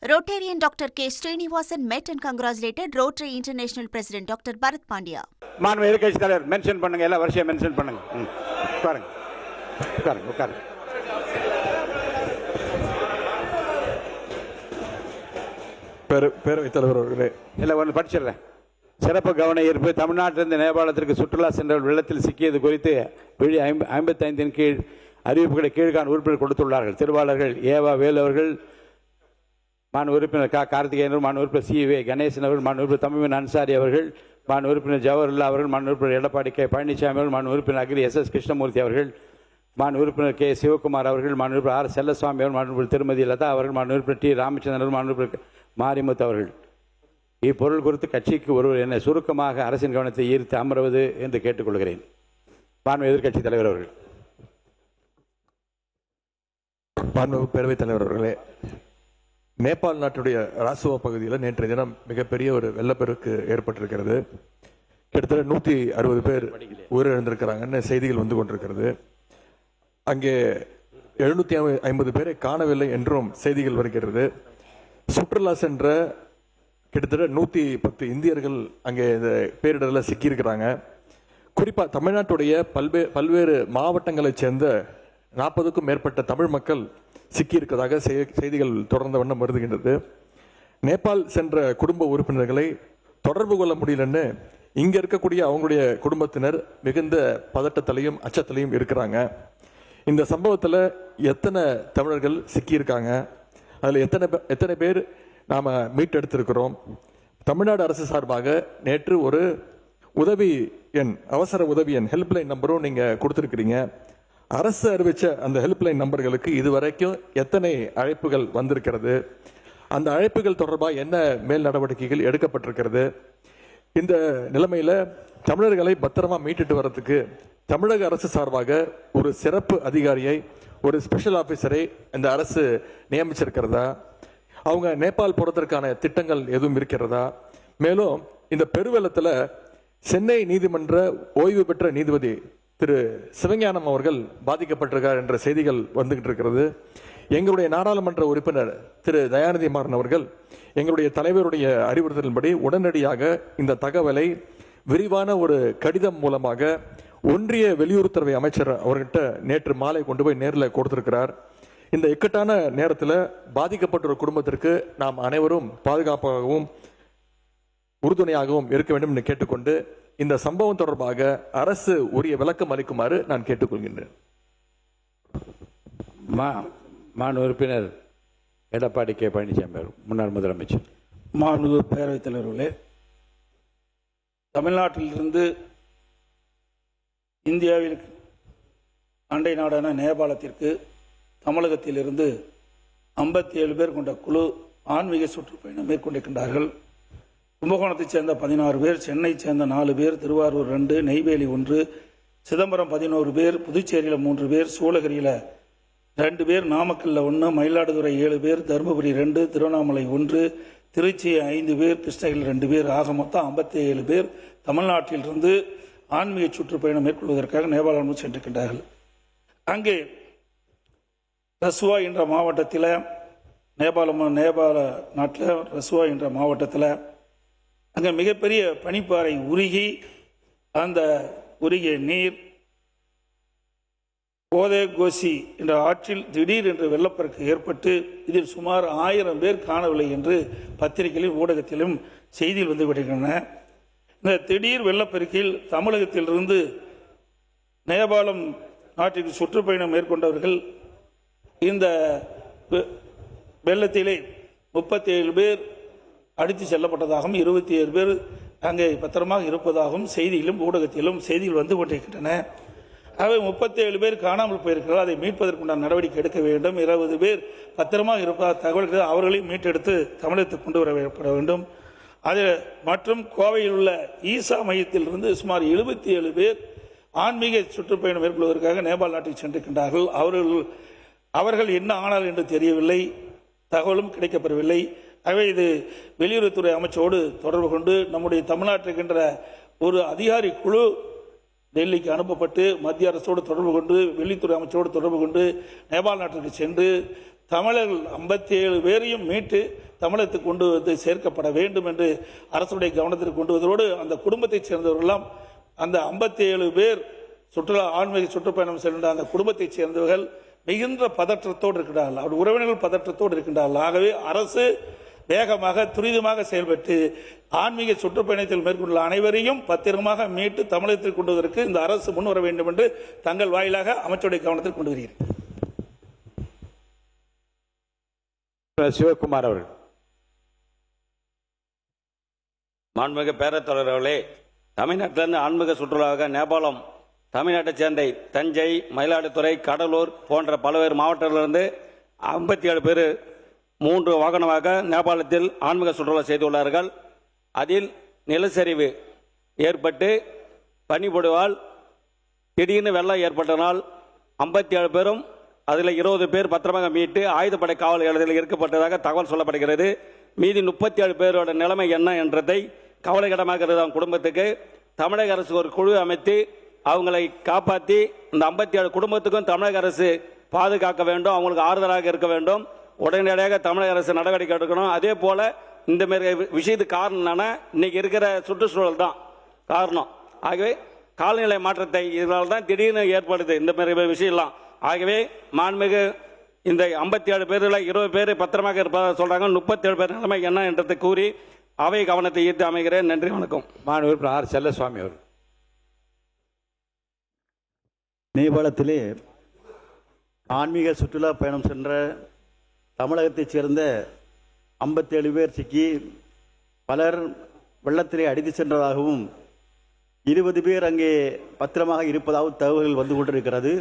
Rotarian Dr. K. Srinivasan met and congratulated Rotary International President Dr. Bharat Pandya. மாண்பு எதிர்க்கட்சி தலைவர் mention பண்ணுங்க, எல்லா வருஷம் மென்ஷன் பண்ணுங்க. உட்காருங்க உட்காருங்க உட்காருங்க. பேரவைத் தலைவர் அவர்களே, இல்லை ஒன்று படிச்சிடுறேன். சிறப்பு கவன ஈர்ப்பு. தமிழ்நாட்டிலிருந்து நேபாளத்திற்கு சுற்றுலா சென்றவர்கள் வெள்ளத்தில் சிக்கியது குறித்து விழி 55 கீழ் அறிவிப்புகளை கீழ்கான உறுப்பினர் கொடுத்துள்ளார்கள். திருவாளர்கள் ஏவா வேலு அவர்கள், மாநில உறுப்பினர் கார்த்திகேயன், மாநில உறுப்பினர் சி.வே. கணேசன் அவர்கள், மாநில உறுப்பினர் தமிழ் அன்சாரி அவர்கள், மாநில உறுப்பினர் ஜவஹர்லா அவர்கள், மாநில உறுப்பினர் எடப்பாடி கே. பழனிசாமி அவர்கள், மாநில உறுப்பினர் அகிரி எஸ்.எஸ். கிருஷ்ணமூர்த்தி அவர்கள், மாநில உறுப்பினர் கே. சிவகுமார் அவர்கள், மாநில உறுப்பினர் ஆர். செல்லசுவாமி அவர்கள், மாநில உறுப்பினர் திருமதி லதா அவர்கள், மாநில உறுப்பினர் டி. ராமச்சந்திரன் அவர்கள், மாநில உறுப்பினர் மாரிமுத்து அவர்கள். இப்பொருள் குறித்து கட்சிக்கு ஒருவர் என்னை சுருக்கமாக அரசின் கவனத்தை ஈர்த்து அமர்வது என்று கேட்டுக்கொள்கிறேன். மாண்பு எதிர்க்கட்சி தலைவர் அவர்கள். மாண்பு பேரவைத் தலைவர் அவர்களே, நேபாள் நாட்டுடைய ராசுவா பகுதியில் நேற்றைய தினம் மிகப்பெரிய ஒரு வெள்ளப்பெருக்கு ஏற்பட்டிருக்கிறது. கிட்டத்தட்ட 160 பேர் உயிரிழந்திருக்கிறாங்கன்னு செய்திகள் வந்து கொண்டிருக்கிறது. அங்கே 750 பேரை காணவில்லை என்றும் செய்திகள் வருகிறது. சுற்றுலா சென்ற கிட்டத்தட்ட 110 இந்தியர்கள் அங்கே இந்த பேரிடரில் சிக்கியிருக்கிறாங்க. குறிப்பாக தமிழ்நாட்டுடைய பல்வேறு மாவட்டங்களைச் சேர்ந்த 40க்கும் மேற்பட்ட தமிழ் மக்கள் சிக்கியிருக்கிறதாக செய்திகள் தொடர்ந்த வண்ணம் வருகின்றது. நேபாள் சென்ற குடும்ப உறுப்பினர்களை தொடர்பு கொள்ள முடியலன்னு இங்க இருக்கக்கூடிய அவங்களுடைய குடும்பத்தினர் மிகுந்த பதட்டத்திலையும் அச்சத்திலையும் இருக்கிறாங்க. இந்த சம்பவத்தில் எத்தனை தமிழர்கள் சிக்கியிருக்காங்க, அதில் எத்தனை பேர் நாம் மீட்டெடுத்திருக்கிறோம்? தமிழ்நாடு அரசு சார்பாக நேற்று ஒரு உதவி எண், அவசர உதவி எண், ஹெல்ப்லைன் நம்பரும் நீங்கள் கொடுத்துருக்கிறீங்க. அரசு அறிவித்த அந்த ஹெல்ப்லைன் நம்பர்களுக்கு இதுவரைக்கும் எத்தனை அழைப்புகள் வந்திருக்கிறது? அந்த அழைப்புகள் தொடர்பாக என்ன மேல் நடவடிக்கைகள் எடுக்கப்பட்டிருக்கிறது? இந்த நிலைமையில் தமிழர்களை பத்திரமா மீட்டுட்டு வர்றதுக்கு தமிழக அரசு சார்பாக ஒரு சிறப்பு அதிகாரியை, ஒரு ஸ்பெஷல் ஆஃபீஸரை இந்த அரசு நியமிச்சிருக்கிறதா? அவங்க நேபாள் போறதற்கான திட்டங்கள் எதுவும் இருக்கிறதா? மேலும் இந்த பெருவெள்ளத்தில் சென்னை நீதிமன்ற ஓய்வு பெற்ற நீதிபதி திரு சிவஞானம் அவர்கள் பாதிக்கப்பட்டிருக்கார் என்ற செய்திகள் வந்துகிட்டு இருக்கிறது. எங்களுடைய நாடாளுமன்ற உறுப்பினர் திரு தயாநிதி மாறன் அவர்கள் எங்களுடைய தலைவருடைய அறிவுறுத்தலின்படி உடனடியாக இந்த தகவலை விரிவான ஒரு கடிதம் மூலமாக ஒன்றிய வெளியுறவுத்துறை அமைச்சர் அவர்கிட்ட நேற்று மாலை கொண்டு போய் நேரில் கொடுத்திருக்கிறார். இந்த இக்கட்டான நேரத்தில் பாதிக்கப்பட்ட ஒரு குடும்பத்திற்கு நாம் அனைவரும் பாதுகாப்பாகவும் உறுதுணையாகவும் இருக்க வேண்டும் என்று கேட்டுக்கொண்டு இந்த சம்பவம் தொடர்பாக அரசு உரிய விளக்கம் அளிக்குமாறு நான் கேட்டுக்கொள்கின்றேன். மாநில உறுப்பினர் எடப்பாடி கே. பழனிசாமி முன்னாள் முதலமைச்சர். மாண்பு பேரவைத் தலைவர்களே, தமிழ்நாட்டிலிருந்து இந்தியாவில் அண்டை நாடான நேபாளத்திற்கு தமிழகத்திலிருந்து 57 பேர் கொண்ட குழு ஆன்மீக சுற்றுப்பயணம் மேற்கொண்டிருக்கின்றார்கள். கும்பகோணத்தைச் சேர்ந்த 16 பேர், சென்னையை சேர்ந்த 4 பேர், திருவாரூர் 2, நெய்வேலி 1, சிதம்பரம் 11 பேர், புதுச்சேரியில் 3 பேர், சூளகிரியில் 2 பேர், நாமக்கல்லில் 1, மயிலாடுதுறை 7 பேர், தருமபுரி 2, திருவண்ணாமலை 1, திருச்சி 5 பேர், கிருஷ்ணகிரி 2 பேர், ஆக மொத்தம் 57 பேர் தமிழ்நாட்டிலிருந்து ஆன்மீக சுற்றுப்பயணம் மேற்கொள்வதற்காக நேபாளம் சென்றிருக்கின்றார்கள். அங்கே ரசுவா என்ற மாவட்டத்தில், நேபாள நாட்டில் ரசுவா என்ற மாவட்டத்தில் அங்கே மிகப்பெரிய பனிப்பாறை உருகி அந்த உருகிய நீர் கோதே கோசி என்ற ஆற்றில் திடீர் என்று வெள்ளப்பெருக்கு ஏற்பட்டு இதில் சுமார் 1000 பேர் காணவில்லை என்று பத்திரிகையிலும் ஊடகத்திலும் செய்தியில் வந்து விடுகின்றன. இந்த திடீர் வெள்ளப்பெருக்கில் தமிழகத்திலிருந்து நேபாளம் நாட்டிற்கு சுற்றுப்பயணம் மேற்கொண்டவர்கள் இந்த வெள்ளத்திலே 37 பேர் அடித்து செல்லப்பட்டதாகவும் 27 பேர் அங்கே பத்திரமாக இருப்பதாகவும் செய்தியிலும் ஊடகத்திலும் செய்திகள் வந்து கொண்டிருக்கின்றன. அவை 37 பேர் காணாமல் போயிருக்கிறார்கள். அதை மீட்பதற்குண்டான நடவடிக்கை எடுக்க வேண்டும். 20 பேர் பத்திரமாக இருப்பதாக தகவல்கள் அவர்களையும் மீட்டெடுத்து தமிழகத்துக்கு கொண்டு வரப்பட வேண்டும். அது மற்றும் கோவையில் உள்ள ஈசா மையத்திலிருந்து சுமார் 77 பேர் ஆன்மீக சுற்றுப்பயணம் மேற்கொள்வதற்காக நேபாள் நாட்டுக்கு சென்றிருக்கின்றார்கள். அவர்கள் என்ன ஆனார்கள் என்று தெரியவில்லை, தகவலும் கிடைக்கப்பெறவில்லை. ஆகவே இது வெளியுறவுத்துறை அமைச்சரோடு தொடர்பு கொண்டு நம்முடைய தமிழ்நாட்டிற்கின்ற ஒரு அதிகாரி குழு டெல்லிக்கு அனுப்பப்பட்டு மத்திய அரசோடு தொடர்பு கொண்டு வெளியுறவுத்துறை அமைச்சரோடு தொடர்பு கொண்டு நேபாள் நாட்டிற்கு சென்று தமிழர்கள் 57 பேரையும் மீட்டு தமிழகத்துக்கு கொண்டு வந்து சேர்க்கப்பட வேண்டும் என்று அரசுடைய கவனத்திற்கு கொண்டு வருவதோடு அந்த குடும்பத்தைச் சேர்ந்தவர்களெல்லாம் அந்த 57 பேர் சுற்றுலா ஆன்மீக சுற்றுப்பயணம் சென்ற அந்த குடும்பத்தைச் சேர்ந்தவர்கள் மிகுந்த பதற்றத்தோடு இருக்கிறார்கள். அவர் உறவினர்கள் பதற்றத்தோடு இருக்கின்றார்கள். ஆகவே அரசு வேகமாக துரிதமாக செயல்பட்டு ஆன்மீக சுற்றுப்பயணத்தில் மேற்கொண்டுள்ள அனைவரையும் பத்திரமாக மீட்டு தமிழகத்தில் கொண்டு வருவதற்கு இந்த அரசு முன் வர வேண்டும் என்று தங்கள் வாயிலாக அமைச்சருடைய கவனத்தில் கொண்டு வருகிறேன். சிவகுமார் அவர்கள். மாண்புமிகு பேரத்தலைவர் அவர்களே, தமிழ்நாட்டிலிருந்து ஆன்மீக சுற்றுலாவாக நேபாளம், தமிழ்நாட்டைச் சேர்ந்த தஞ்சை, மயிலாடுதுறை, கடலூர் போன்ற பல்வேறு மாவட்டங்களிலிருந்து 57 பேர் 3 வாகனமாக நேபாளத்தில் ஆன்மீக சுற்றுலா செய்துள்ளார்கள். அதில் நிலச்சரிவு ஏற்பட்டு பனிப்பொழிவால் திடீர்னு வெள்ளம் ஏற்பட்டனால் 57 பேரும் அதில் 20 பேர் பத்திரமாக மீட்டு ஆயுதப்படை காவல் நிலையத்தில் இருக்கப்பட்டதாக தகவல் சொல்லப்படுகிறது. மீதி 37 பேரோட நிலைமை என்ன என்றதை கவலைக்கிடமாக இருக்கிற குடும்பத்துக்கு தமிழக அரசு ஒரு குழு அமைத்து அவங்களை காப்பாற்றி இந்த 57 குடும்பத்துக்கும் தமிழக அரசு பாதுகாக்க வேண்டும், அவங்களுக்கு ஆறுதலாக இருக்க வேண்டும். உடனடியாக தமிழக அரசு நடவடிக்கை எடுக்கணும். அதே போல இந்த மாதிரி விஷயத்துக்கு காரணம் என்னன்னா, இன்னைக்கு இருக்கிற சுற்றுச்சூழல் தான் காரணம். ஆகவே காலநிலை மாற்றத்தை இதனால தான் திடீர்னு ஏற்படுது இந்த மாதிரி விஷயம்லாம். ஆகவே மாண்புமிகு இந்த 57 பேரில் 20 பேர் பத்திரமாக இருப்பதாக சொல்றாங்க. 37 பேர் நிலைமை என்ன என்றதை கூறி அவை கவனத்தை ஈர்த்து அமைகிறேன். நன்றி, வணக்கம். மாண்பு உறுப்பினர் ஆர். செல்லசுவாமி அவர்கள். நேபாளத்திலே ஆன்மீக சுற்றுலா பயணம் சென்ற தமிழகத்தைச் சேர்ந்த 57 பேர் சிக்கி பலர் வெள்ளத்திலே அடித்து சென்றதாகவும் 20 பேர் அங்கே பத்திரமாக இருப்பதாகவும் தகவல்கள் வந்து கொண்டிருக்கிறது.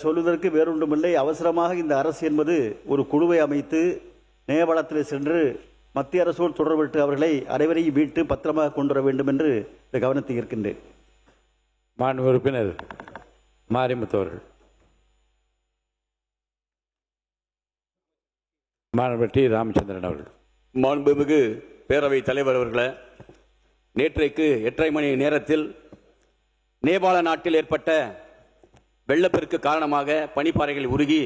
சொல்வதற்கு வேறொன்றுமில்லை, அவசரமாக இந்த அரசு என்பது ஒரு குழுவை அமைத்து நேபாளத்தில் சென்று மத்திய அரசோடு தொடர்பட்டு அவர்களை அனைவரையும் மீட்டு பத்திரமாக கொண்டு வர வேண்டும் என்று இந்த கவனத்தை இருக்கின்றேன். மாண்பு உறுப்பினர் மாரிமுத்து அவர்கள். மாண்பு டி. ராமச்சந்திரன் அவர்கள். மாண்புமிகு பேரவைத் தலைவர் அவர்களே, நேற்றைக்கு 8:30 மணி நேரத்தில் நேபாள நாட்டில் ஏற்பட்ட வெள்ளப்பெருக்கு காரணமாக பனிப்பாறைகள் உருகி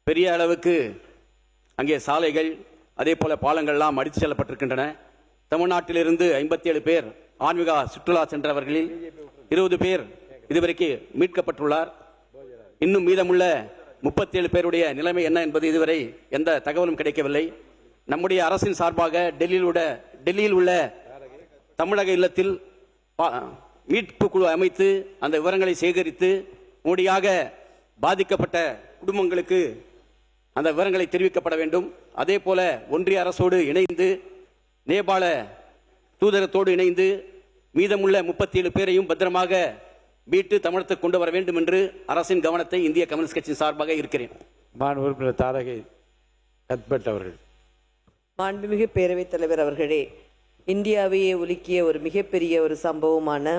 பெரிய அளவுக்கு அங்கே சாலைகள் அதே போல பாலங்கள்லாம் அடித்து செல்லப்பட்டிருக்கின்றன. தமிழ்நாட்டிலிருந்து 57 பேர் ஆன்மீக சுற்றுலா சென்றவர்களில் 20 பேர் இதுவரைக்கு மீட்கப்பட்டுள்ளார். இன்னும் மீதமுள்ள 37 பேருடைய நிலைமை என்ன என்பது இதுவரை எந்த தகவலும் கிடைக்கவில்லை. நம்முடைய அரசின் சார்பாக டெல்லியில் உள்ள தமிழக இல்லத்தில் மீட்பு குழு அமைத்து அந்த விவரங்களை சேகரித்து உடனடியாக பாதிக்கப்பட்ட குடும்பங்களுக்கு அந்த விவரங்களை தெரிவிக்கப்பட வேண்டும். அதே போல ஒன்றிய அரசோடு இணைந்து நேபாள தூதரத்தோடு இணைந்து மீதமுள்ள 37 பேரையும் பத்திரமாக மீட்டு தமிழகத்துக்கு கொண்டு வர வேண்டும் என்று அரசின் கவனத்தை இந்திய கம்யூனிஸ்ட் கட்சி சார்பாக இருக்கிறேன். மாண்பு உறுப்பினர் தாரகை கத்பட் அவர்கள். மாண்புமிகு பேரவைத் தலைவர் அவர்களே, இந்தியாவையே உலுக்கிய ஒரு மிகப்பெரிய ஒரு சம்பவமான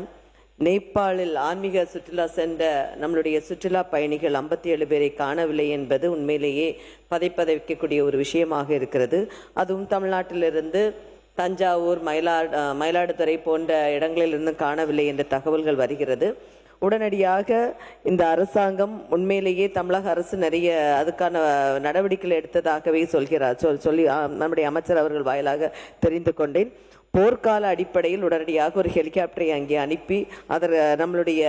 நேபாளில் ஆன்மீக சுற்றுலா சென்ற நம்மளுடைய சுற்றுலா பயணிகள் 57 பேரை காணவில்லை என்பது உண்மையிலேயே பதைப்பதைக்கக்கூடிய ஒரு விஷயமாக இருக்கிறது. அதுவும் தமிழ்நாட்டிலிருந்து தஞ்சாவூர், மயிலாடுதுறை போன்ற இடங்களிலிருந்து காணவில்லை என்ற தகவல்கள் வருகிறது. உடனடியாக இந்த அரசாங்கம் உண்மையிலேயே தமிழக அரசு நிறைய அதுக்கான நடவடிக்கைகள் எடுத்ததாகவே சொல்லி நம்முடைய அமைச்சர் அவர்கள் வாயிலாக தெரிந்து கொண்டேன். போர்க்கால அடிப்படையில் உடனடியாக ஒரு ஹெலிகாப்டரை அங்கே அனுப்பி நம்மளுடைய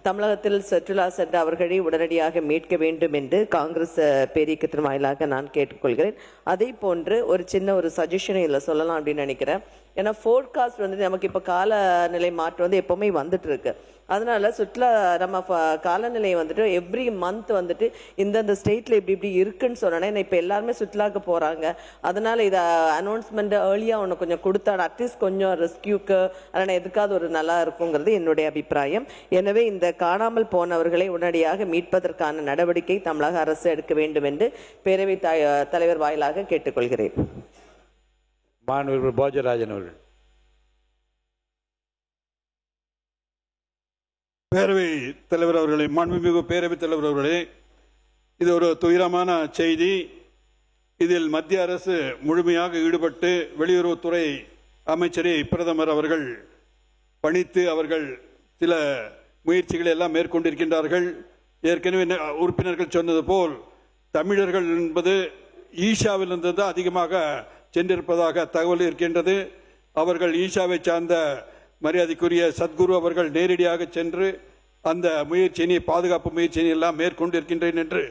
தமிழகத்தில் சுற்றுலா சென்ற அவர்களை உடனடியாக மீட்க வேண்டும் என்று காங்கிரஸ் பேரியக்கத்தின் வாயிலாக நான் கேட்டுக்கொள்கிறேன். அதே போன்று ஒரு சின்ன ஒரு சஜஷனை இதில் சொல்லலாம் அப்படின்னு நினைக்கிறேன். ஏன்னா ஃபோர்காஸ்ட் வந்து நமக்கு இப்போ காலநிலை மாற்றம் வந்து எப்போவுமே வந்துட்டு இருக்கு. அதனால சுற்றுலா நம்ம காலநிலை வந்துட்டு எவ்ரி மந்த் வந்துட்டு இந்தந்த ஸ்டேட்ல இப்படி இருக்குன்னு சொன்னேன்னா இப்போ எல்லாருமே சுற்றுலாவுக்கு போறாங்க. அதனால இதை அனௌன்ஸ்மெண்ட் ஏர்லியா ஒன்று கொஞ்சம் கொடுத்தா அட்லீஸ்ட் கொஞ்சம் ரெஸ்கியூக்கு அதனால் எதுக்காவது ஒரு நல்லா இருக்குங்கிறது என்னுடைய அபிப்பிராயம். எனவே இந்த காணாமல் போனவர்களை உடனடியாக மீட்பதற்கான நடவடிக்கை தமிழக அரசு எடுக்க வேண்டும் என்று பேரவை தலைவர் வாயிலாக கேட்டுக்கொள்கிறேன். மாண்பு போஜராஜன் அவர்கள். பேரவை தலைவர் அவர்களே, மாண்புமிகு பேரவை தலைவர் அவர்களே, இது ஒரு துயரமான செய்தி. இதில் மத்திய அரசு முழுமையாக ஈடுபட்டு வெளியுறவுத்துறை அமைச்சரை பிரதமர் அவர்கள் பணித்து அவர்கள் சில முயற்சிகளை எல்லாம் மேற்கொண்டிருக்கின்றார்கள். ஏற்கனவே உறுப்பினர்கள் சொன்னது போல் தமிழர்கள் என்பது ஈஷாவிலிருந்து தான் அதிகமாக சென்றிருப்பதாக தகவல் இருக்கின்றது. அவர்கள் ஈஷாவை சார்ந்த மரியாதைக்குரிய சத்குரு அவர்கள் நேரடியாக சென்று அந்த முயற்சியினை, பாதுகாப்பு முயற்சியினை எல்லாம் மேற்கொண்டிருக்கின்றேன் என்று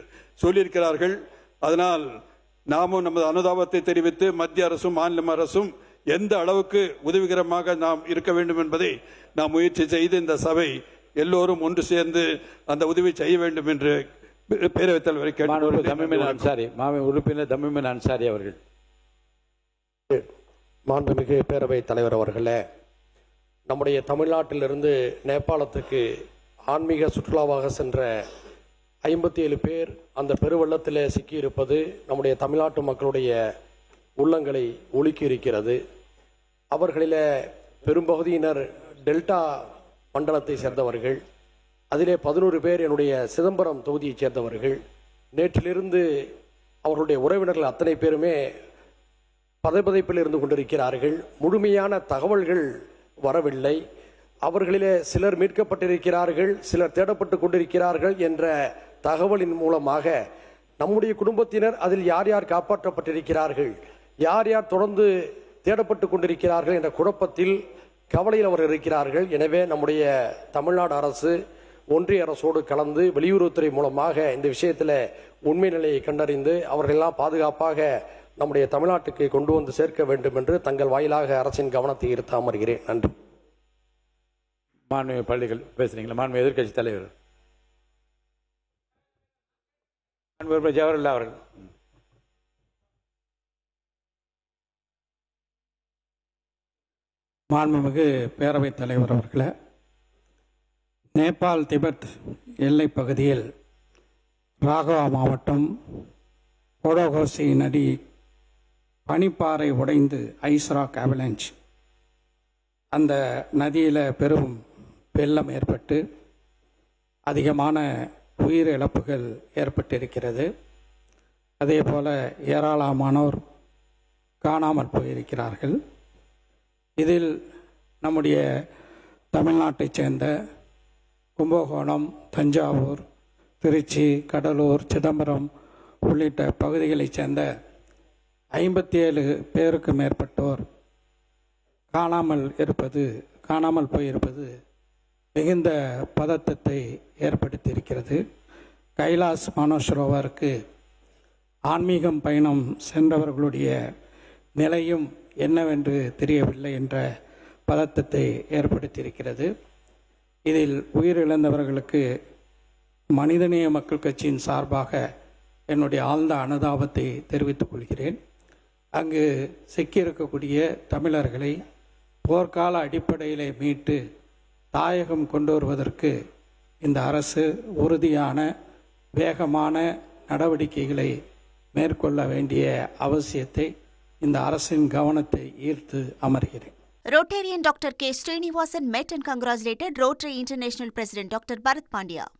சொல்லியிருக்கிறார்கள். அதனால் நாமும் நமது அனுதாபத்தை தெரிவித்து மத்திய அரசும் மாநில அரசும் எந்த அளவுக்கு உதவிகரமாக நாம் இருக்க வேண்டும் என்பதை நாம் முயற்சி செய்து இந்த சபை எல்லோரும் ஒன்று சேர்ந்து அந்த உதவி செய்ய வேண்டும் என்று பேரவைத் தலைவரை கேட்டு உறுப்பினர் தமிமின் அன்சாரி அவர்கள். மாண்புமிகு பேரவைத் தலைவர் அவர்களே, நம்முடைய தமிழ்நாட்டிலிருந்து நேபாளத்துக்கு ஆன்மீக சுற்றுலாவாக சென்ற 57 பேர் அந்த பெருவெள்ளத்தில் சிக்கியிருப்பது நம்முடைய தமிழ்நாட்டு மக்களுடைய உள்ளங்களை உலுக்கி இருக்கிறது. அவர்களில் பெரும்பகுதியினர் டெல்டா மண்டலத்தை சேர்ந்தவர்கள். அதிலே 11 பேர் என்னுடைய சிதம்பரம் தொகுதியைச் சேர்ந்தவர்கள். நேற்றிலிருந்து அவர்களுடைய உறவினர்கள் அத்தனை பேருமே பதைப்பதைப்பில் இருந்து கொண்டிருக்கிறார்கள். முழுமையான தகவல்கள் வரவில்லை. அவர்களிலே சிலர் மீட்கப்பட்டிருக்கிறார்கள், சிலர் தேடப்பட்டு கொண்டிருக்கிறார்கள் என்ற தகவலின் மூலமாக நம்முடைய குடும்பத்தினர் அதில் யார் யார் காப்பாற்றப்பட்டிருக்கிறார்கள், யார் யார் தொடர்ந்து தேடப்பட்டு கொண்டிருக்கிறார்கள் என்ற குழப்பத்தில், கவலையில் அவர் இருக்கிறார்கள். எனவே நம்முடைய தமிழ்நாடு அரசு ஒன்றிய அரசோடு கலந்து வெளியுறவுத்துறை மூலமாக இந்த விஷயத்தில் உண்மை நிலையை கண்டறிந்து அவர்களெல்லாம் பாதுகாப்பாக நம்முடைய தமிழ்நாட்டுக்கு கொண்டு வந்து சேர்க்க வேண்டும் என்று தங்கள் வாயிலாக அரசின் கவனத்தை ஈர்த்து அமர்கிறேன். நன்றி. மாண்புமிகு பள்ளிகள் பேசுறீங்களா? மாண்புமிகு எதிர்க்கட்சி தலைவர் ஜவஹர்லால் அவர்கள். மாண்புமிகு பேரவைத் தலைவர் அவர்களே, நேபாள் திபெத் எல்லை பகுதியில் ராகவா மாவட்டம் ஓடோகோசி நதி பனிப்பாறை உடைந்து ஐஸ்ராக் அவலாஞ்ச் அந்த நதியில் பெரும் வெள்ளம் ஏற்பட்டு அதிகமான உயிரிழப்புகள் ஏற்பட்டிருக்கிறது. அதே போல் ஏராளமானோர் காணாமல் போயிருக்கிறார்கள். இதில் நம்முடைய தமிழ்நாட்டைச் சேர்ந்த கும்பகோணம், தஞ்சாவூர், திருச்சி, கடலூர், சிதம்பரம் உள்ளிட்ட பகுதிகளைச் சேர்ந்த 57 பேருக்கு மேற்பட்டோர் காணாமல் போயிருப்பது மிகுந்த பதட்டத்தை ஏற்படுத்தியிருக்கிறது. கைலாஸ் மானசரோவருக்கு ஆன்மீகம் பயணம் சென்றவர்களுடைய நிலையும் என்னவென்று தெரியவில்லை என்ற பதட்டத்தை ஏற்படுத்தியிருக்கிறது. இதில் உயிரிழந்தவர்களுக்கு மனிதநேய மக்கள் கட்சியின் சார்பாக என்னுடைய ஆழ்ந்த அனுதாபத்தை தெரிவித்துக் கொள்கிறேன். அங்கு சிக்கியிருக்கக்கூடிய தமிழர்களை போர்க்கால அடிப்படையில் மீட்டு தாயகம் கொண்டு வருவதற்கு இந்த அரசு உறுதியான வேகமான நடவடிக்கைகளை மேற்கொள்ள வேண்டிய அவசியத்தை இந்த அரசின் கவனத்தை ஈர்த்து அமர்கிறேன். Rotarian Dr. K. Srinivasan met and congratulated Rotary International President Dr. Bharat Pandya.